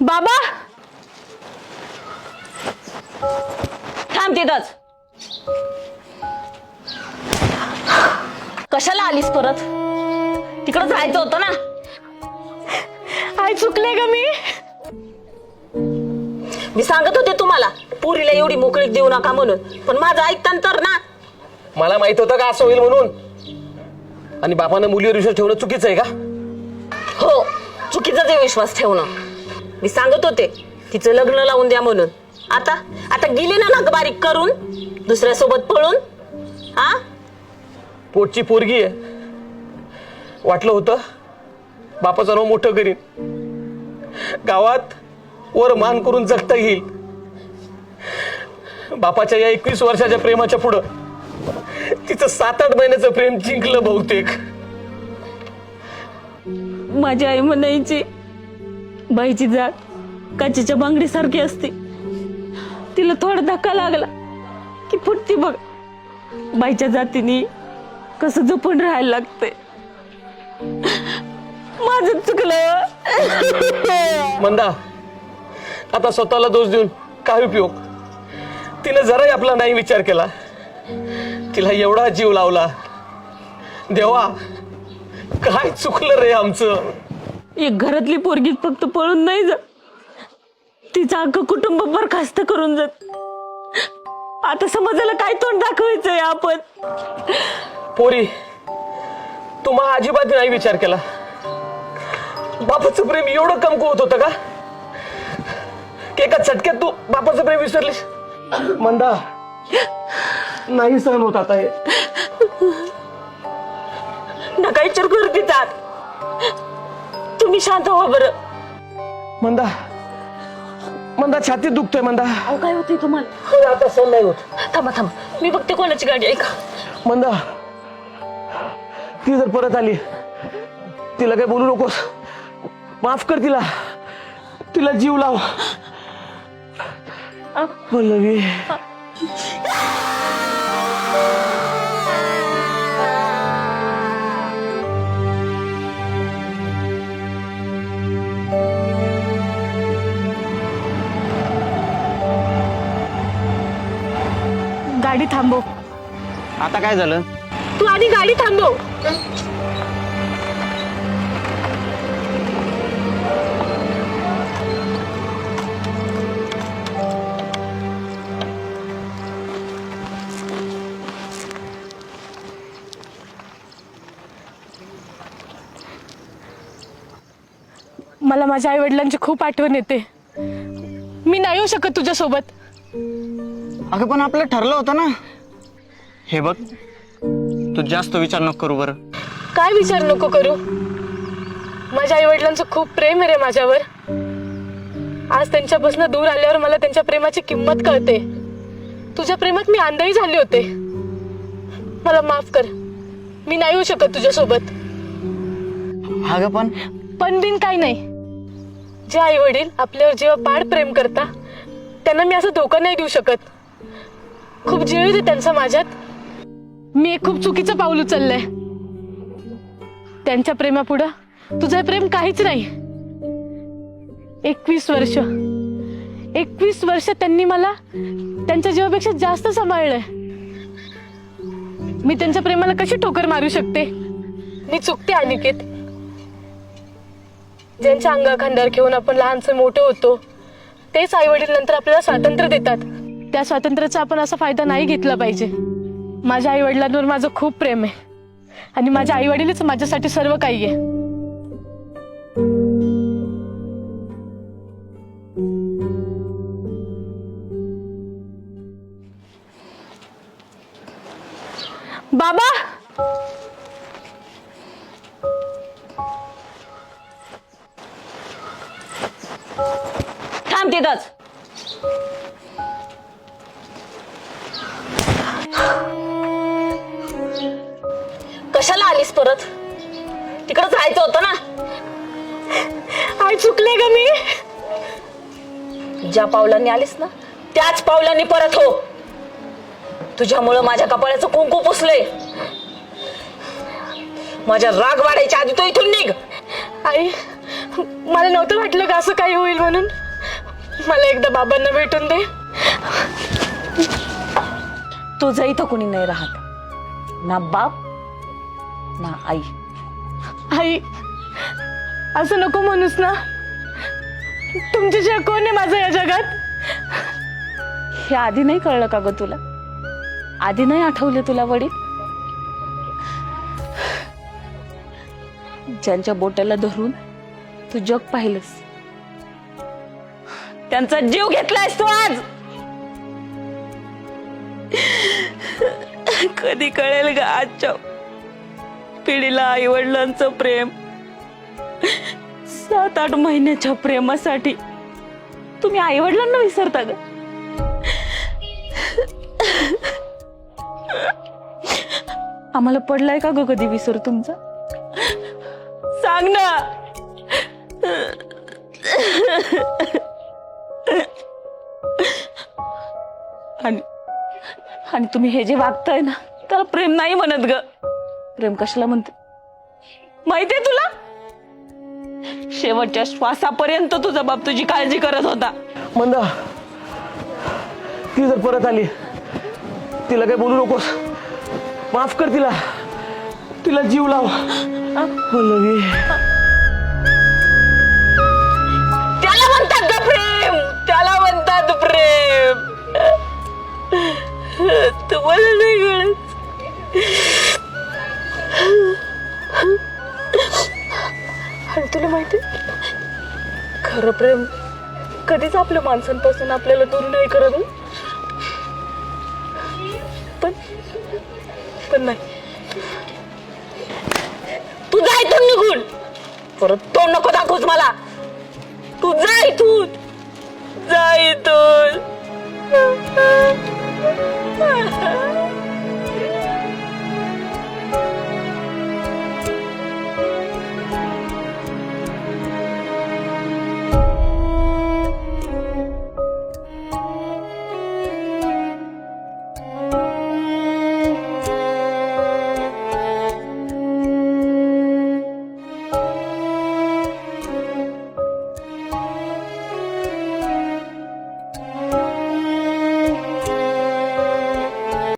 बाबा थांब तिथंच. कशाला आलीस परत? तिकडं जायचं होतं ना. आई चुकले ग मी सांगत होते तुम्हाला पुरीला एवढी मोकळीक देऊ नका म्हणून, पण माझं ऐकतान तर ना. मला माहित होतं का असं होईल म्हणून. आणि बापानं मुलीवर विश्वास ठेवणं चुकीचं आहे का? हो, चुकीचाच आहे विश्वास ठेवणं. मी सांगत होते तिचं लग्न लावून द्या म्हणून. आता आता गेली ना नग बारीक करून दुसऱ्यासोबत पळून. हा, पोटची पोरगी आहे. वाटलं होतं बापाचं नाव मोठं करीन, गावात वर मान करून जगता येईल. बापाच्या या 21 वर्षाच्या प्रेमाच्या पुढं तिचं 7-8 महिन्याचं प्रेम जिंकलं बहुतेक. माझी आई म्हणायची बाईची जात काचेच्या बांगडीसारखी असते, तिला थोडा धक्का लागला की फुटती बघ. बाईच्या जातीने कसं जपून राहायला लागते. माझं चुकलं. मंदा, आता स्वतःला दोष देऊन काय उपयोग? तिने जराही आपला नाही विचार केला. तिला एवढा जीव लावला. देवा, काय चुकलं रे आमचं? एक घरातली पोरगी फक्त पळून नाही जात, तिचं अख्खं कुटुंब बरखास्त करून जात. आता समाजाला काय तोंड दाखवायचंय आपण? पोरी, तू मग अजिबात नाही विचार केला. बापाचं प्रेम एवढं कमकुवत होतं का की एका झटक्यात तू बापाचं प्रेम विसरलीस? मंदा, नाही सहन होत आता हे. नका विचार करू तिचा. तुम्ही शांत व्हा बरं. मंदा, मंदा, छातीत दुखतोय मंदा. अहो, काय होतंय तुम्हाला? आता सहन नाही होत. थांबा थांबा, मी बघते कोणाची गाडी. ऐका मंदा, ती जर परत आली तिला काय बोलू नकोस. माफ कर तिला. तिला जीव लाव. पल्लवी, गाडी थांबव. आता काय झालं? तू आधी गाडी थांबव. मला माझ्या आई वडिलांची खूप आठवण येते. मी नाही येऊ शकत तुझ्यासोबत. अगं पण आपलं ठरलं होतं ना. हे बघ, तू जास्त विचार नको करू बरं. काय विचार नको करू? माझ्या आई वडिलांचं खूप प्रेम आहे रे माझ्यावर. आज त्यांच्यापासून दूर आल्यावर मला त्यांच्या प्रेमाची किंमत कळते. तुझ्या प्रेमात मी आंधळी झाले होते. मला माफ कर. मी नाही येऊ शकत तुझ्यासोबत. अगं पण बिन काय नाही. जे आई वडील आपल्यावर जेव्हा पाड प्रेम करता त्यांना मी असं धोका नाही देऊ शकत. खूप जीव आहे त्यांचा माझ्यात. मी एक खूप चुकीचं पाऊल उचललंय. त्यांच्या प्रेमापुढं तुझं प्रेम काहीच नाही. 21 वर्ष त्यांनी मला त्यांच्या जीवापेक्षा जास्त सांभाळलंय. मी त्यांच्या प्रेमाला कशी ठोकर मारू शकते? मी चुकते अनिकेत. ज्यांच्या अंगाखांद्यावर घेऊन आपण लहानसं मोठे होतो तेच आई वडील नंतर आपल्याला स्वातंत्र्य देतात. त्या स्वातंत्र्याचा आपण असा फायदा नाही घेतला पाहिजे. माझ्या आई वडिलांवर माझं खूप प्रेम आहे आणि माझ्या आई वडीलच माझ्यासाठी सर्व काही आहे. बाबा, थांब तिथंच. कशाला आलीस परत? तिकडं जायचं होतं ना. आई चुकले ग मी. ज्या पावलांनी आलीस ना त्याच पावलांनी परत हो. तुझ्यामुळं माझ्या कपाळाचं कुंकू पुसलंय. माझ्या राग वाढायच्या आधी तो इथून निघ. आई मला नव्हतं वाटलं का असं काही होईल म्हणून. मला एकदा बाबांना भेटून दे. तुझं इथं कोणी नाही राहत, ना बाप ना आई. आई, असं नको म्हणूस ना. तुमच्याशिवाय कोण आहे माझं या जगात? हे आधी नाही कळलं का ग तुला? आधी नाही आठवले तुला वडील? ज्यांच्या बोटाला धरून तू जग पाहिलंस, त्यांचा जीव घेतलायस तू आज. कधी कळेल ग आजच्या पिढीला आई वडिलांचं प्रेम? 7-8 महिन्याच्या प्रेमासाठी तुम्ही आई वडिलांना विसरता ग? आम्हाला पडलाय का ग कधी विसर तुमचा? सांग ना. आणि तुम्ही हे जे वागताय ना, त्याला प्रेम नाही म्हणत ग. प्रेम कशाला म्हणते माहितीये तुला? शेवटच्या श्वासापर्यंत तुझा बाप तुझी काळजी करत होता. मंदा, ती जर परत आली, तिला काही बोलू नकोस. माफ कर तिला. तिला जीव लाव. पल्लवी, त्याला म्हणतात ग प्रेम, त्याला म्हणतात प्रेम. तुम्हाला नाही कळत. आणि तुला माहिती, खरं प्रेम कधीच आपल्या माणसांपासून आपल्याला दूर नाही करत. पण नाही. तू जा इथून निघून. परत तोंड नको दाखवूस मला. तू जा इथून, जा इथून.